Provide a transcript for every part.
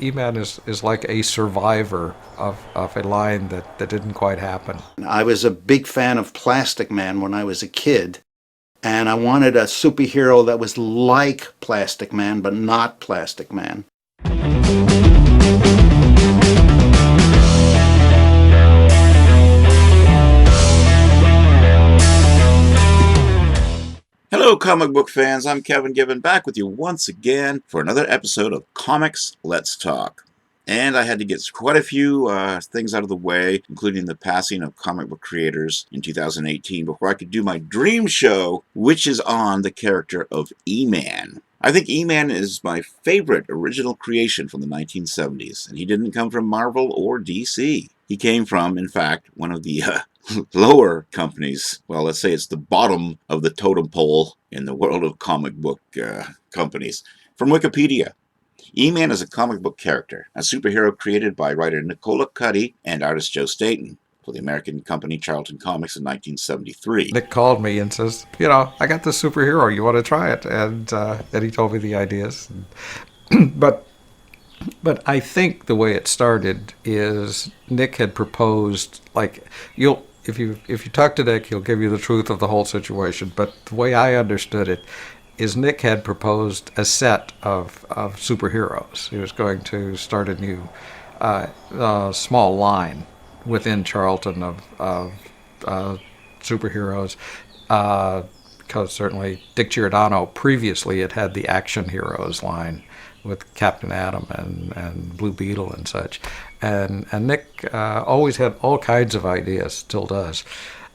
E-Man is like a survivor of a line that didn't quite happen. I was a big fan of Plastic Man when I was a kid, and I wanted a superhero that was like Plastic Man, but not Plastic Man. Hello, comic book fans. I'm Kevin Gibbon, back with you once again for another episode of Comics Let's Talk. And I had to get quite a few things out of the way, including the passing of comic book creators in 2018, before I could do my dream show, which is on the character of E-Man. I think E-Man is my favorite original creation from the 1970s, and he didn't come from Marvel or DC. He came from, in fact, one of the lower companies. Well, let's say it's the bottom of the totem pole in the world of comic book companies. From Wikipedia, E-Man is a comic book character, a superhero created by writer K.W.D.L and artist Joe Staton for the American company Charlton Comics in 1973. Nick called me and says, I got this superhero. You want to try it? And he told me the ideas. But I think the way it started is Nick had proposed, like, if you talk to Nick, he'll give you the truth of the whole situation. But the way I understood it is Nick had proposed a set of superheroes. He was going to start a new small line within Charlton of superheroes. Because certainly Dick Giordano previously had the Action Heroes line with Captain Atom and Blue Beetle and such. And Nick always had all kinds of ideas, still does.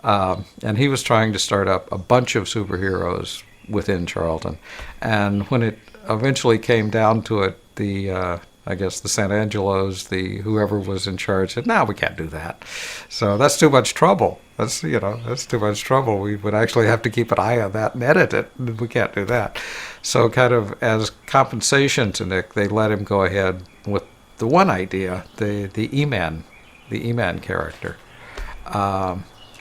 And he was trying to start up a bunch of superheroes within Charlton. And when it eventually came down to it, I guess the San Angelos, whoever was in charge said, "No, we can't do that. So that's too much trouble. That's too much trouble. We would actually have to keep an eye on that and edit it. We can't do that." So kind of as compensation to Nick, they let him go ahead with the one idea, the E-Man character.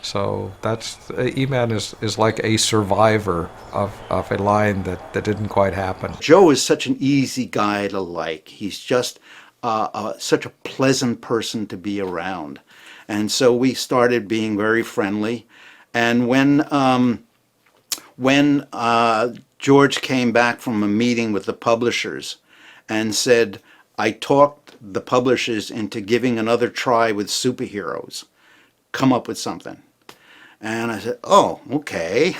So that's E-Man is like a survivor of a line that didn't quite happen. Joe is such an easy guy to like. He's just such a pleasant person to be around. And so we started being very friendly. And when George came back from a meeting with the publishers and said, "I talked the publishers into giving another try with superheroes. Come up with something." And I said, "Oh, okay."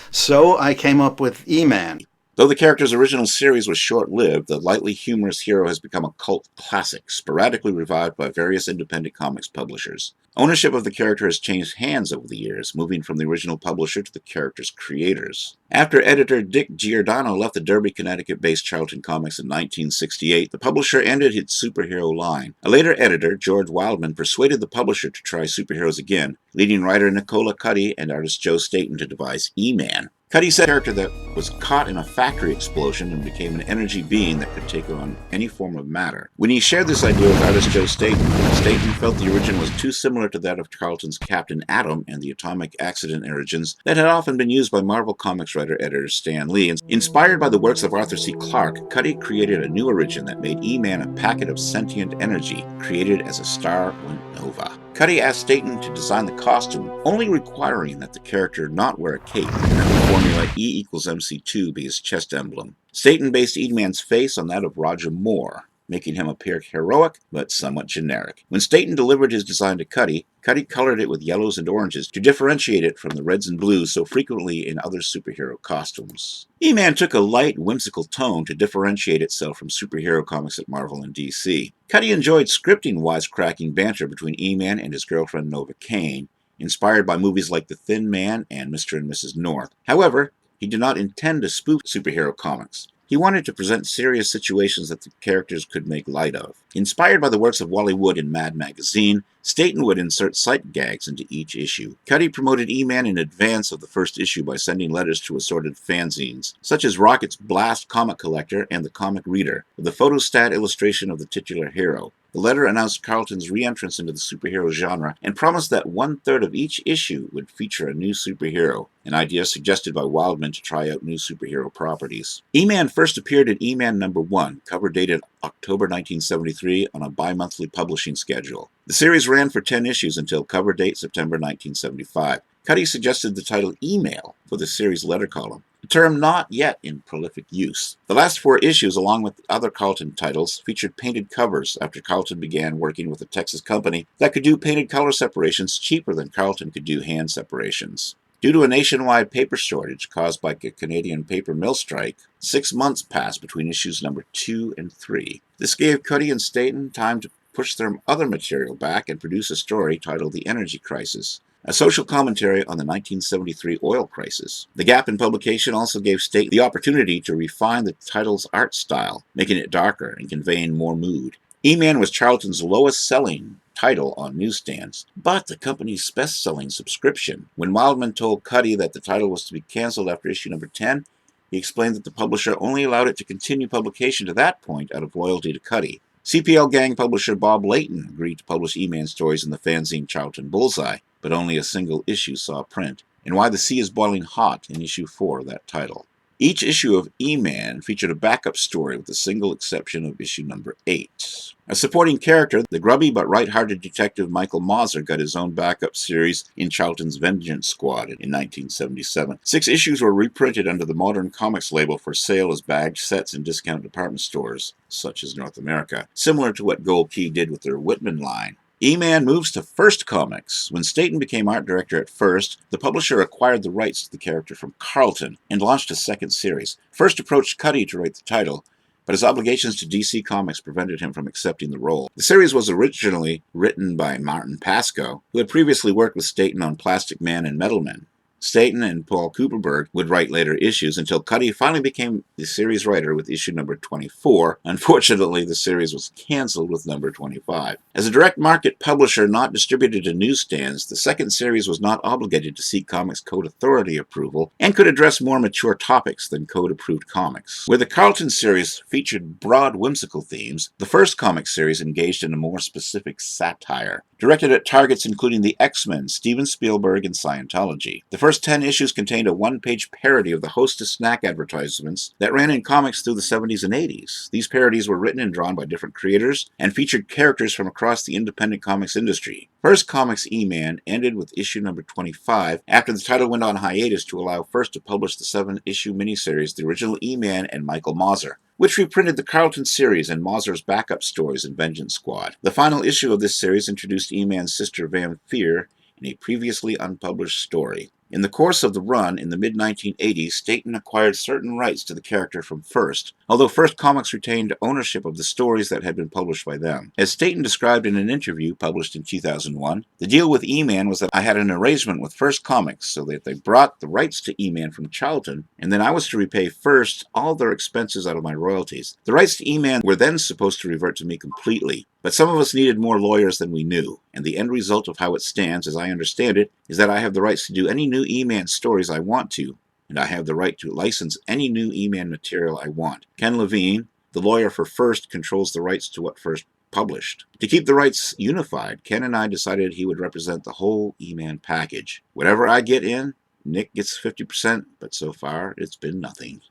So I came up with E-Man. Though the character's original series was short-lived, the lightly humorous hero has become a cult classic, sporadically revived by various independent comics publishers. Ownership of the character has changed hands over the years, moving from the original publisher to the character's creators. After editor Dick Giordano left the Derby, Connecticut-based Charlton Comics in 1968, the publisher ended its superhero line. A later editor, George Wildman, persuaded the publisher to try superheroes again, leading writer K.W.D.L and artist Joe Staton to devise E-Man. Cuddy said a character that was caught in a factory explosion and became an energy being that could take on any form of matter. When he shared this idea with artist Joe Staton, Staton felt the origin was too similar to that of Charlton's Captain Atom and the atomic accident origins that had often been used by Marvel Comics writer-editor Stan Lee. Inspired by the works of Arthur C. Clarke, Cuddy created a new origin that made E-Man a packet of sentient energy created as a star went nova. Cuddy asked Staton to design the costume, only requiring that the character not wear a cape, and that the formula E=MC2 be his chest emblem. Staton based E-Man's face on that of Roger Moore, making him appear heroic but somewhat generic. When Staton delivered his design to Cuddy, Cuddy colored it with yellows and oranges to differentiate it from the reds and blues so frequently in other superhero costumes. E-Man took a light, whimsical tone to differentiate itself from superhero comics at Marvel and DC. Cuddy enjoyed scripting wisecracking banter between E-Man and his girlfriend Nova Kane, inspired by movies like The Thin Man and Mr. and Mrs. North. However, he did not intend to spoof superhero comics. He wanted to present serious situations that the characters could make light of. Inspired by the works of Wally Wood in Mad Magazine, Staten would insert sight gags into each issue. Cuddy promoted E-Man in advance of the first issue by sending letters to assorted fanzines, such as Rocket's Blast Comic Collector and the Comic Reader, with a photostat illustration of the titular hero. The letter announced Carlton's re-entrance into the superhero genre and promised that 1/3 of each issue would feature a new superhero, an idea suggested by Wildman to try out new superhero properties. E-Man first appeared in E-Man #1, cover dated October 1973, on a bi-monthly publishing schedule. The series ran for 10 issues until cover date September 1975. Cuddy suggested the title Email for the series letter column, a term not yet in prolific use. The last 4 issues, along with other Carlton titles, featured painted covers after Carlton began working with a Texas company that could do painted color separations cheaper than Carlton could do hand separations. Due to a nationwide paper shortage caused by a Canadian paper mill strike, 6 months passed between issues number 2 and 3. This gave Cuddy and Staten time to push their other material back and produce a story titled The Energy Crisis, a social commentary on the 1973 oil crisis. The gap in publication also gave Staten the opportunity to refine the title's art style, making it darker and conveying more mood. E-Man was Charlton's lowest-selling title on newsstands, but the company's best-selling subscription. When Wildman told Cuddy that the title was to be canceled after issue number 10, he explained that the publisher only allowed it to continue publication to that point out of loyalty to Cuddy. CPL Gang publisher Bob Layton agreed to publish E-Man stories in the fanzine Charlton Bullseye, but only a single issue saw print, and Why the Sea is Boiling Hot in issue 4 of that title. Each issue of E-Man featured a backup story with the single exception of issue number 8. A supporting character, the grubby but right-hearted detective Michael Mauser got his own backup series in Charlton's Vengeance Squad in 1977. 6 issues were reprinted under the Modern Comics label for sale as bagged sets in discount department stores, such as North America, similar to what Gold Key did with their Whitman line. E-Man moves to First Comics. When Staten became art director at First, the publisher acquired the rights to the character from Carlton and launched a second series. First approached Cuddy to write the title, but his obligations to DC Comics prevented him from accepting the role. The series was originally written by Martin Pasco, who had previously worked with Staten on Plastic Man and Metal Men. Staten and Paul Kuperberg would write later issues until Cuddy finally became the series writer with issue number 24. Unfortunately, the series was canceled with number 25. As a direct market publisher not distributed to newsstands, the second series was not obligated to seek Comics Code Authority approval and could address more mature topics than code-approved comics. Where the Carlton series featured broad, whimsical themes, the first comic series engaged in a more specific satire, directed at targets including the X-Men, Steven Spielberg, and Scientology. The first 10 issues contained a one-page parody of the Hostess snack advertisements that ran in comics through the 70s and 80s. These parodies were written and drawn by different creators and featured characters from across the independent comics industry. First Comics E-Man ended with issue number 25 after the title went on hiatus to allow First to publish the 7-issue miniseries The Original E-Man and Michael Mauser, which reprinted the Carlton series and Mauser's backup stories in Vengeance Squad. The final issue of this series introduced E-Man's sister Van Fear in a previously unpublished story. In the course of the run in the mid-1980s, Staten acquired certain rights to the character from First, although First Comics retained ownership of the stories that had been published by them. As Staten described in an interview published in 2001, the deal with E-Man was that I had an arrangement with First Comics so that they brought the rights to E-Man from Charlton, and then I was to repay First all their expenses out of my royalties. The rights to E-Man were then supposed to revert to me completely, but some of us needed more lawyers than we knew, and the end result of how it stands, as I understand it, is that I have the rights to do any new E-Man stories I want to, and I have the right to license any new E-Man material I want. Ken Levine, the lawyer for First, controls the rights to what First published. To keep the rights unified, Ken and I decided he would represent the whole E-Man package. Whatever I get in, Nick gets 50%, but so far it's been nothing.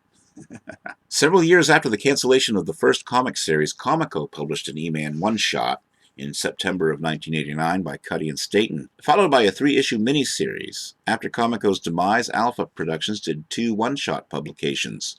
Several years after the cancellation of the first comic series, Comico published an E-Man one-shot in September of 1989 by Cuddy and Staten, followed by a 3-issue miniseries. After Comico's demise, Alpha Productions did 2 one-shot publications,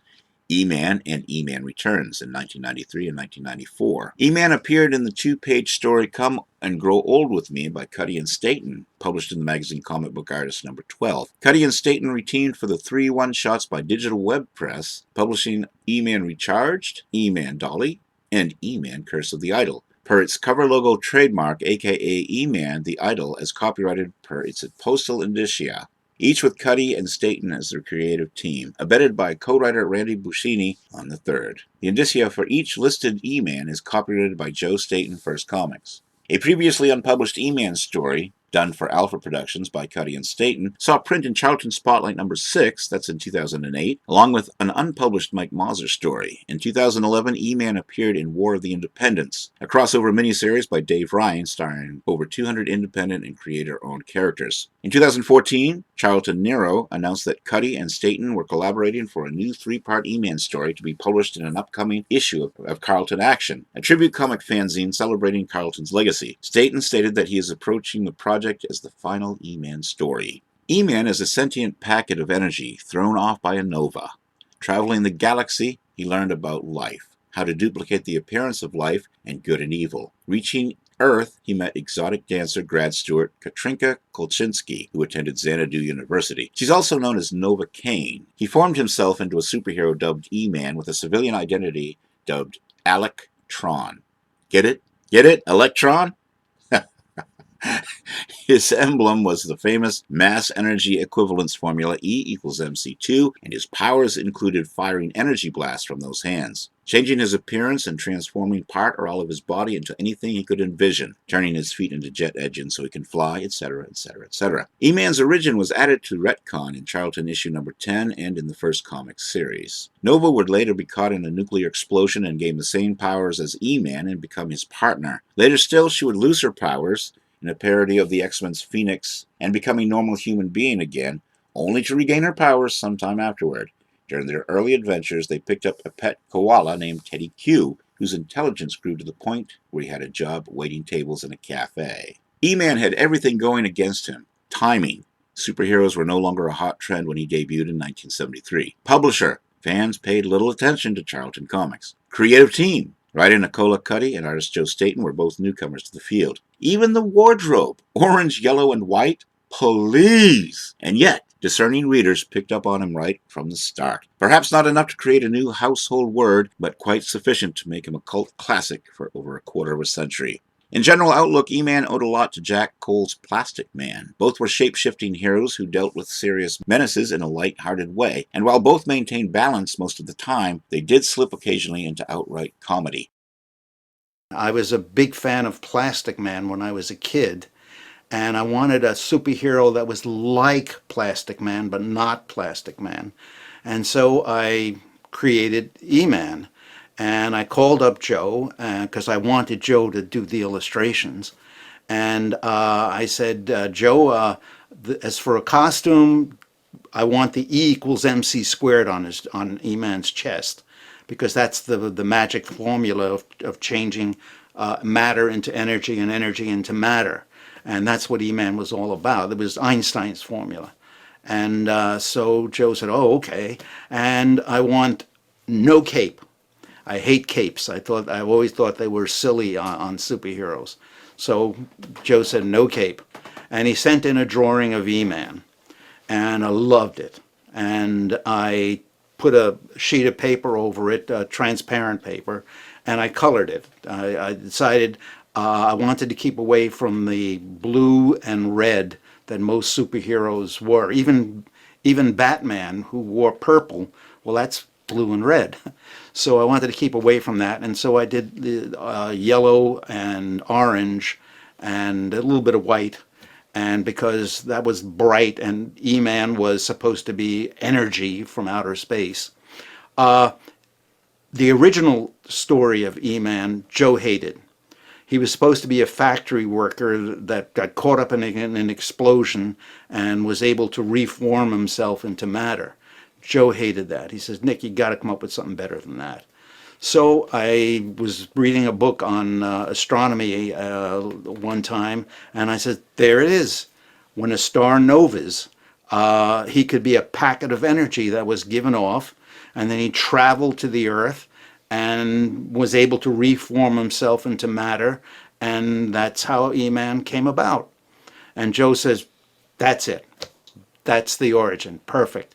E-Man and E-Man Returns, in 1993 and 1994. E-Man appeared in the 2-page story Come and Grow Old With Me by Cuddy and Staten, published in the magazine Comic Book Artist number 12. Cuddy and Staten retained for the 3 one-shots by Digital Web Press, publishing E-Man Recharged, E-Man Dolly, and E-Man Curse of the Idol, per its cover logo trademark, aka E-Man the Idol, as copyrighted per its postal indicia, each with Cuddy and Staten as their creative team, abetted by co-writer Randy Buscini on the third. The indicia for each listed E-Man is copyrighted by Joe Staten First Comics. A previously unpublished E-Man story, done for Alpha Productions by Cuddy and Staten, saw print in Charlton Spotlight number 6, that's in 2008, along with an unpublished Mike Mauser story. In 2011, E-Man appeared in War of the Independents, a crossover miniseries by Dave Ryan starring over 200 independent and creator-owned characters. In 2014, Charlton Nero announced that Cuddy and Staten were collaborating for a new 3-part E-Man story to be published in an upcoming issue of Carlton Action, a tribute comic fanzine celebrating Carlton's legacy. Staten stated that he is approaching the project as the final E-Man story. E-Man is a sentient packet of energy thrown off by a nova. Traveling the galaxy, he learned about life, how to duplicate the appearance of life and good and evil. Reaching Earth, he met exotic dancer grad student Katrinka Kolchinsky, who attended Xanadu University. She's also known as Nova Kane. He formed himself into a superhero dubbed E-Man with a civilian identity dubbed Alec Tron. Get it? Get it? Electron? His emblem was the famous mass energy equivalence formula E equals MC2, and his powers included firing energy blasts from those hands, changing his appearance and transforming part or all of his body into anything he could envision, turning his feet into jet engines so he can fly, etc., etc., etc. E-Man's origin was added to retcon in Charlton issue number 10 and in the first comic series. Nova would later be caught in a nuclear explosion and gain the same powers as E-Man and become his partner. Later still, she would lose her powers in a parody of the X-Men's Phoenix and becoming a normal human being again, only to regain her powers sometime afterward. During their early adventures, they picked up a pet koala named Teddy Q, whose intelligence grew to the point where he had a job waiting tables in a cafe. E-Man had everything going against him. Timing. Superheroes were no longer a hot trend when he debuted in 1973. Publisher. Fans paid little attention to Charlton Comics. Creative team. Writer Nicola Cuddy and artist Joe Staten were both newcomers to the field. Even the wardrobe, orange, yellow, and white, please! And yet, discerning readers picked up on him right from the start. Perhaps not enough to create a new household word, but quite sufficient to make him a cult classic for over a quarter of a century. In general outlook, E-Man owed a lot to Jack Cole's Plastic Man. Both were shape-shifting heroes who dealt with serious menaces in a light-hearted way, and while both maintained balance most of the time, they did slip occasionally into outright comedy. I was a big fan of Plastic Man when I was a kid, and I wanted a superhero that was like Plastic Man, but not Plastic Man. And so I created E-Man. And I called up Joe because I wanted Joe to do the illustrations. And I said, Joe, as for a costume, I want the E equals MC squared on E-Man's chest, because that's the magic formula of changing matter into energy and energy into matter. And that's what E-Man was all about. It was Einstein's formula. And so Joe said, oh, okay. And I want no cape. I hate capes. I've always thought they were silly on superheroes. So Joe said no cape. And he sent in a drawing of E-Man. And I loved it. And I put a sheet of paper over it, transparent paper, and I colored it. I decided I wanted to keep away from the blue and red that most superheroes wore. Even Batman, who wore purple, well, that's blue and red. So I wanted to keep away from that, and so I did the yellow and orange and a little bit of white. And because that was bright and E-Man was supposed to be energy from outer space. The original story of E-Man, Joe hated. He was supposed to be a factory worker that got caught up in an explosion and was able to reform himself into matter. Joe hated that. He says, Nick, you got to come up with something better than that. So I was reading a book on astronomy one time, and I said, there it is. When a star novas, he could be a packet of energy that was given off, and then he traveled to the Earth and was able to reform himself into matter, and that's how E-Man came about. And Joe says, that's it. That's the origin. Perfect.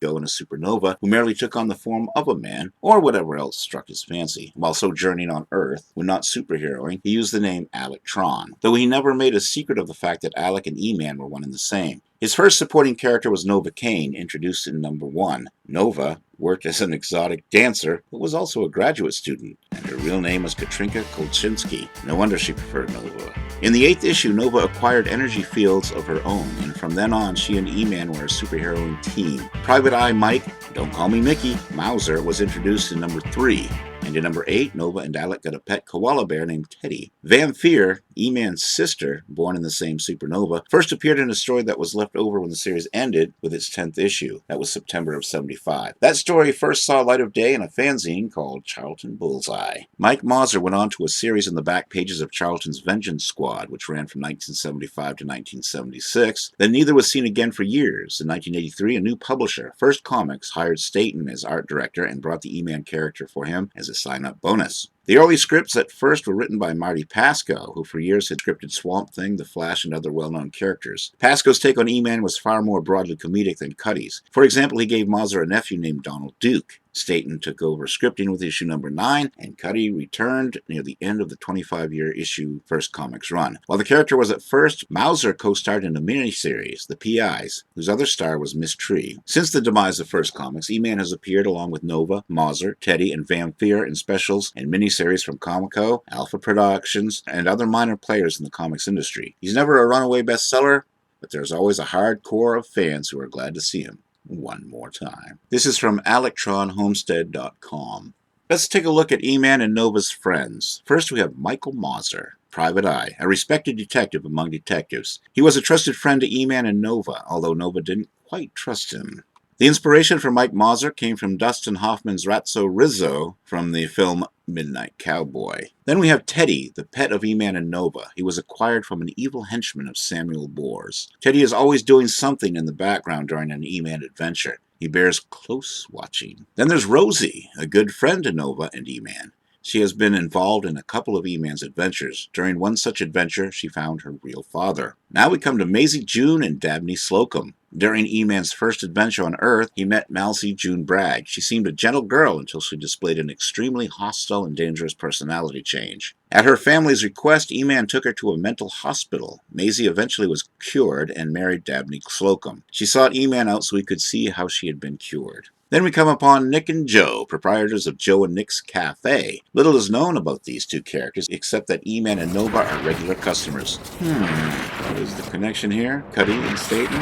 In a supernova who merely took on the form of a man, or whatever else struck his fancy. While sojourning on Earth, when not superheroing, he used the name Alec Tron, though he never made a secret of the fact that Alec and E-Man were one and the same. His first supporting character was Nova Kane, introduced in number 1. Nova worked as an exotic dancer, but was also a graduate student, and her real name was Katrinka Kolchinsky. No wonder she preferred Nova. In the 8th issue, Nova acquired energy fields of her own, and from then on, she and E-Man were a superheroine team. Private Eye Mike, don't call me Mickey, Mauser, was introduced in number 3. And in number 8, Nova and Alec got a pet koala bear named Teddy. Vampire, E-Man's sister, born in the same supernova, first appeared in a story that was left over when the series ended with its 10th issue. That was September of 75. That story first saw light of day in a fanzine called Charlton Bullseye. Mike Mauser went on to a series in the back pages of Charlton's Vengeance Squad, which ran from 1975 to 1976. Then neither was seen again for years. In 1983, a new publisher, First Comics, hired Staten as art director and brought the E-Man character for him as a sign-up bonus. The early scripts at first were written by Marty Pasco, who for years had scripted Swamp Thing, The Flash, and other well-known characters. Pasco's take on E-Man was far more broadly comedic than Cuddy's. For example, he gave Mauser a nephew named Donald Duke. Staten took over scripting with issue number 9, and Cuddy returned near the end of the 25-year issue First Comics run. While the character was at first, Mauser co-starred in a miniseries, The PIs, whose other star was Miss Tree. Since the demise of First Comics, E-Man has appeared along with Nova, Mauser, Teddy, and Vampire in specials and miniseries from Comico, Alpha Productions, and other minor players in the comics industry. He's never a runaway bestseller, but there's always a hard core of fans who are glad to see him one more time. This is from electronhomestead.com. Let's take a look at E-Man and Nova's friends. First, we have Michael Mauser, Private Eye, a respected detective among detectives. He was a trusted friend to E-Man and Nova, although Nova didn't quite trust him. The inspiration for Mike Mauser came from Dustin Hoffman's Ratso Rizzo from the film Midnight Cowboy. Then we have Teddy, the pet of E-Man and Nova. He was acquired from an evil henchman of Samuel Bohr's. Teddy is always doing something in the background during an E-Man adventure. He bears close watching. Then there's Rosie, a good friend to Nova and E-Man. She has been involved in a couple of E-Man's adventures. During one such adventure, she found her real father. Now we come to Maisie June and Dabney Slocum. During E-Man's first adventure on Earth, he met Maisie June Bragg. She seemed a gentle girl until she displayed an extremely hostile and dangerous personality change. At her family's request, E-Man took her to a mental hospital. Maisie eventually was cured and married Dabney Slocum. She sought E-Man out so he could see how she had been cured. Then we come upon Nick and Joe, proprietors of Joe and Nick's Cafe. Little is known about these two characters, except that E-Man and Nova are regular customers. What is the connection here? Cuddy and Staten?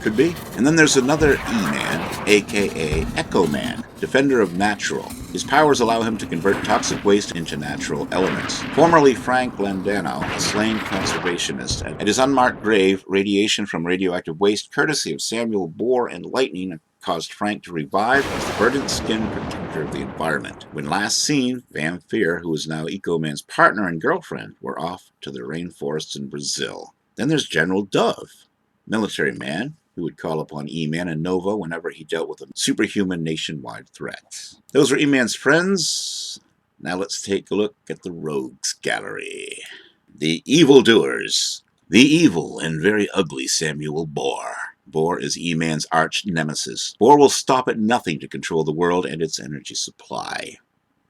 Could be. And then there's another E-Man, aka Echo Man, defender of natural. His powers allow him to convert toxic waste into natural elements. Formerly Frank Landano, a slain conservationist, at his unmarked grave, radiation from radioactive waste, courtesy of Samuel Bohr and lightning, caused Frank to revive as the verdant skin protector of the environment. When last seen, Vampire, who is now Eco-Man's partner and girlfriend, were off to the rainforests in Brazil. Then there's General Dove, military man who would call upon E-Man and Nova whenever he dealt with a superhuman nationwide threat. Those were E-Man's friends. Now let's take a look at the Rogues Gallery. The Evildoers. The evil and very ugly Samuel Bohr. Bohr is E-Man's arch nemesis. Bohr will stop at nothing to control the world and its energy supply.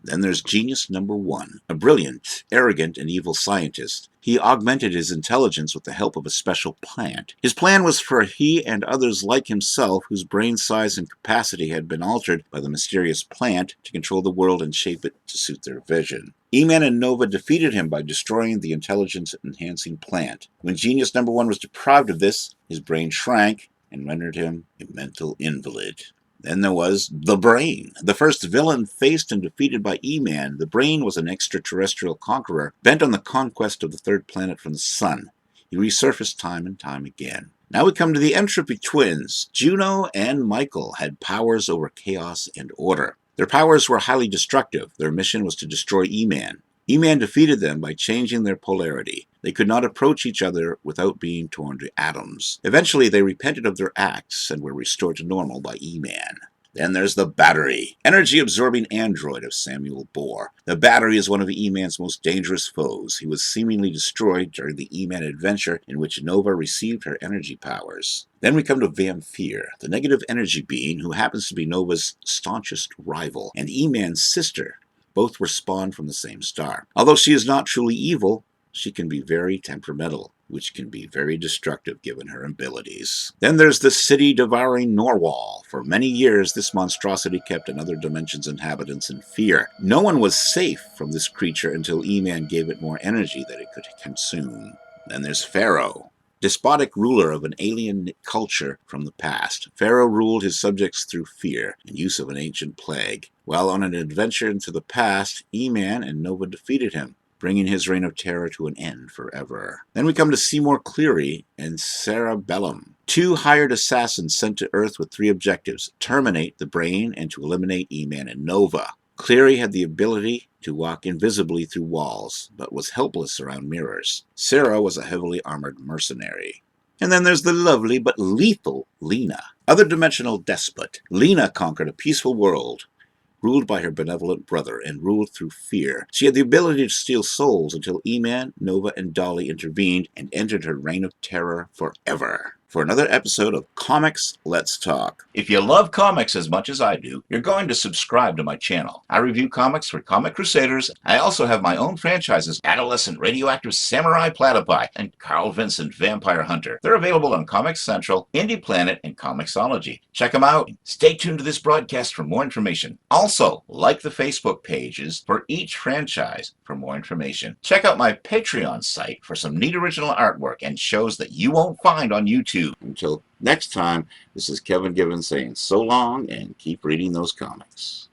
Then there's Genius Number 1, a brilliant, arrogant, and evil scientist. He augmented his intelligence with the help of a special plant. His plan was for he and others like himself, whose brain size and capacity had been altered by the mysterious plant, to control the world and shape it to suit their vision. E-Man and Nova defeated him by destroying the intelligence-enhancing plant. When Genius Number 1 was deprived of this, his brain shrank and rendered him a mental invalid. Then there was the Brain. The first villain faced and defeated by E-Man, the Brain was an extraterrestrial conqueror bent on the conquest of the third planet from the sun. He resurfaced time and time again. Now we come to the Entropy Twins. Juno and Michael had powers over chaos and order. Their powers were highly destructive. Their mission was to destroy E-Man. E-Man defeated them by changing their polarity. They could not approach each other without being torn to atoms. Eventually, they repented of their acts and were restored to normal by E-Man. Then there's the Battery, energy-absorbing android of Samuel Bohr. The Battery is one of E-Man's most dangerous foes. He was seemingly destroyed during the E-Man adventure in which Nova received her energy powers. Then we come to Vampire, the negative energy being who happens to be Nova's staunchest rival and E-Man's sister. Both were spawned from the same star. Although she is not truly evil, she can be very temperamental, which can be very destructive given her abilities. Then there's the city-devouring Norwal. For many years, this monstrosity kept another dimension's inhabitants in fear. No one was safe from this creature until E-Man gave it more energy that it could consume. Then there's Pharaoh, despotic ruler of an alien culture from the past. Pharaoh ruled his subjects through fear and use of an ancient plague. While on an adventure into the past, E-Man and Nova defeated him, bringing his reign of terror to an end forever. Then we come to Seymour Cleary and Cerebellum, two hired assassins sent to Earth with three objectives: terminate the Brain and to eliminate E-Man and Nova. Cleary had the ability to walk invisibly through walls, but was helpless around mirrors. Sarah was a heavily armored mercenary. And then there's the lovely but lethal Lena, other dimensional despot. Lena conquered a peaceful world, ruled by her benevolent brother, and ruled through fear. She had the ability to steal souls until E-Man, Nova, and Dolly intervened and entered her reign of terror forever. For another episode of Comics Let's Talk. If you love comics as much as I do, you're going to subscribe to my channel. I review comics for Comic Crusaders. I also have my own franchises, Adolescent Radioactive Samurai Platypi and Carl Vincent Vampire Hunter. They're available on Comics Central, Indie Planet, and Comixology. Check them out. Stay tuned to this broadcast for more information. Also, like the Facebook pages for each franchise for more information. Check out my Patreon site for some neat original artwork and shows that you won't find on YouTube. Until next time, this is Kevin Gibbons saying so long and keep reading those comics.